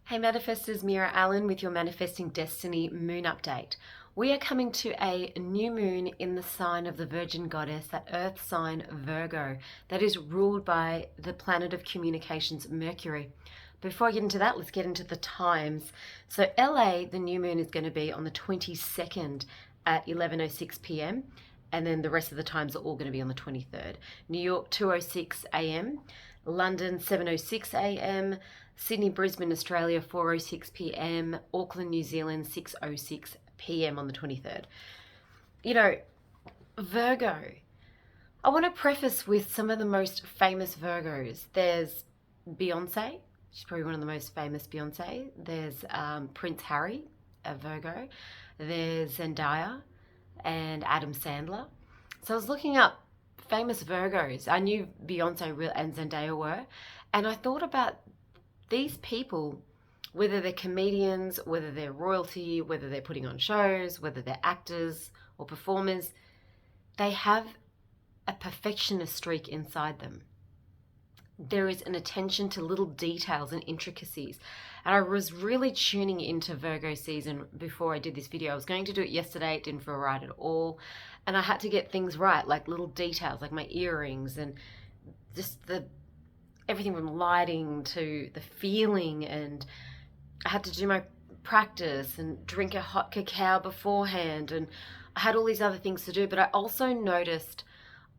Hey manifestors, Meera Allen with your Manifesting Destiny Moon Update. We are coming to a new moon in the sign of the Virgin Goddess, that earth sign Virgo, that is ruled by the planet of communications, Mercury. Before I get into that, let's get into the times. So LA, the new moon is going to be on the 22nd at 11:06 p.m. and then the rest of the times are all going to be on the 23rd. New York, 2:06 a.m. London, 7:06 a.m. Sydney, Brisbane, Australia, 4:06 p.m. Auckland, New Zealand, 6:06 p.m. on the 23rd. You know, Virgo. I want to preface with some of the most famous Virgos. There's Beyonce. She's probably one of the most famous Beyonce. There's Prince Harry, a Virgo. There's Zendaya and Adam Sandler. So I was looking up famous Virgos. I knew Beyonce and Zendaya were, and I thought about these people, whether they're comedians, whether they're royalty, whether they're putting on shows, whether they're actors or performers, they have a perfectionist streak inside them. There is an attention to little details and intricacies. And I was really tuning into Virgo season before I did this video. I was going to do it yesterday, it didn't feel right at all. And I had to get things right, like little details, like my earrings and just everything from lighting to the feeling. And I had to do my practice and drink a hot cacao beforehand. And I had all these other things to do, but I also noticed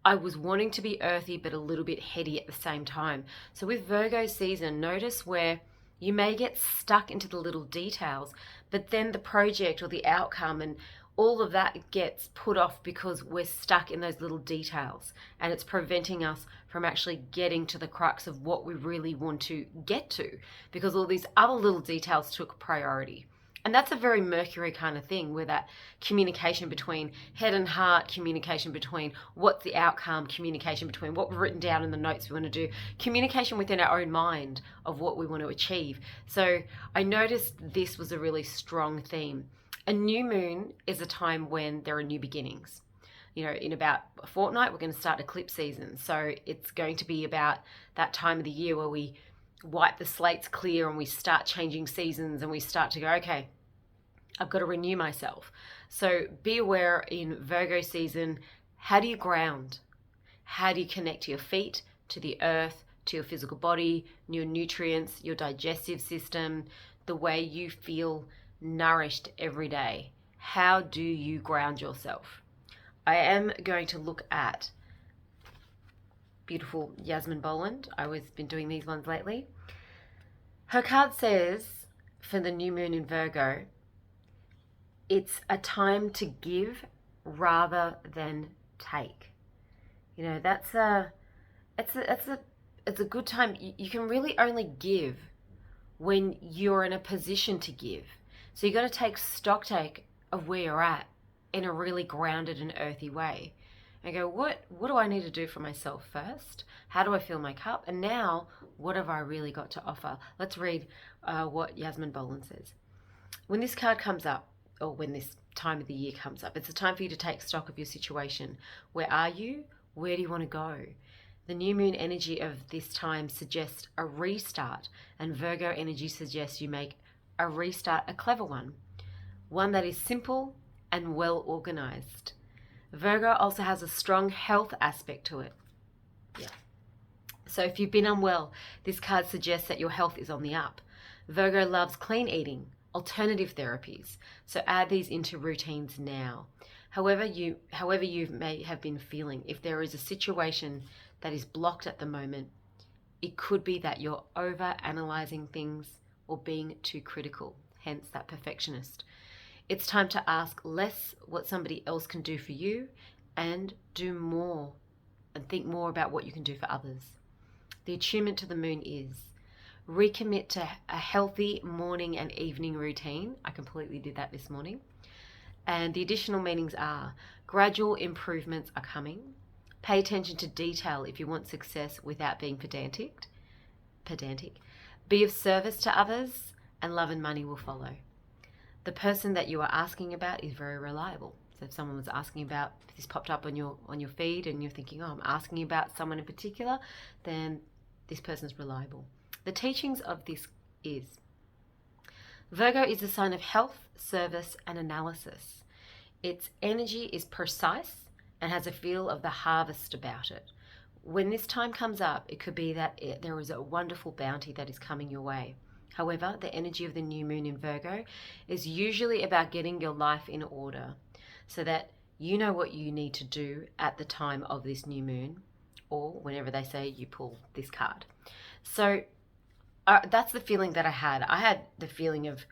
I was wanting to be earthy, but a little bit heady at the same time. So with Virgo season, notice where you may get stuck into the little details, but then the project or the outcome and all of that gets put off because we're stuck in those little details, and it's preventing us from actually getting to the crux of what we really want to get to, because all these other little details took priority. And that's a very Mercury kind of thing, where that communication between head and heart, communication between what's the outcome, communication between what we've written down in the notes we want to do, communication within our own mind of what we want to achieve. So I noticed this was a really strong theme. A new moon is a time when there are new beginnings. You know, in about a fortnight, we're going to start eclipse season. So it's going to be about that time of the year where we wipe the slates clear and we start changing seasons and we start to go, okay, I've got to renew myself. So be aware in Virgo season, how do you ground? How do you connect to your feet, to the earth, to your physical body, your nutrients, your digestive system, the way you feel nourished every day? How do you ground yourself? I am going to look at beautiful Yasmin Boland. I've been doing these ones lately. Her card says, for the new moon in Virgo, it's a time to give rather than take. You know, it's a good time. You can really only give when you're in a position to give. So you got to take stocktake of where you're at in a really grounded and earthy way. And go, what do I need to do for myself first? How do I fill my cup? And now, what have I really got to offer? Let's read what Yasmin Boland says. When this card comes up, or when this time of the year comes up, it's a time for you to take stock of your situation. Where are you? Where do you want to go? The new moon energy of this time suggests a restart, and Virgo energy suggests you make a restart, a clever one that is simple and well organized. Virgo also has a strong health aspect to it. Yeah. So if you've been unwell, this card suggests that your health is on the up. Virgo loves clean eating, alternative therapies. So add these into routines now. However you may have been feeling, if there is a situation that is blocked at the moment, it could be that you're over analyzing things or being too critical, hence that perfectionist. It's time to ask less what somebody else can do for you and do more and think more about what you can do for others. The attunement to the moon is recommit to a healthy morning and evening routine. I completely did that this morning. And the additional meanings are gradual improvements are coming. Pay attention to detail if you want success without being pedantic. Be of service to others, and love and money will follow. The person that you are asking about is very reliable. So if someone was asking about, if this popped up on your feed and you're thinking, oh, I'm asking about someone in particular, then this person's reliable. The teachings of this is Virgo is a sign of health, service, and analysis. Its energy is precise and has a feel of the harvest about it. When this time comes up, it could be that there is a wonderful bounty that is coming your way. However, the energy of the new moon in Virgo is usually about getting your life in order so that you know what you need to do at the time of this new moon, or whenever they say you pull this card. So that's the feeling that I had. I had the feeling of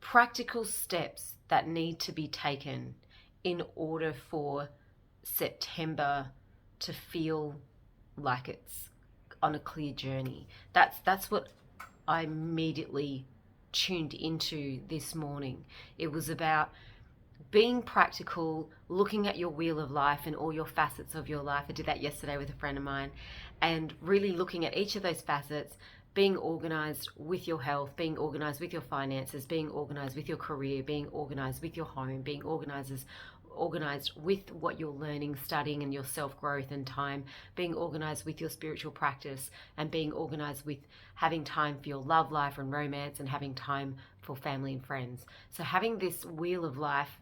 practical steps that need to be taken in order for September to feel like it's on a clear journey. That's what I immediately tuned into this morning. It was about being practical, looking at your wheel of life and all your facets of your life. I did that yesterday with a friend of mine, and really looking at each of those facets, being organized with your health, being organized with your finances, being organized with your career, being organized with your home, being organized with what you're learning, studying, and your self-growth and time, being organized with your spiritual practice, and being organized with having time for your love life and romance, and having time for family and friends. So having this wheel of life,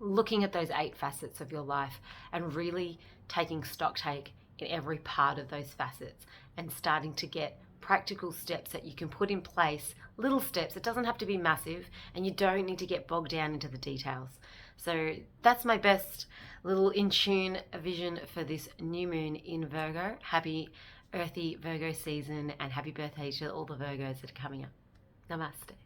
looking at those 8 facets of your life and really taking stock take in every part of those facets and starting to get practical steps that you can put in place, little steps. It doesn't have to be massive, and you don't need to get bogged down into the details. So that's my best little in tune vision for this new moon in Virgo. Happy earthy Virgo season, and happy birthday to all the Virgos that are coming up. Namaste.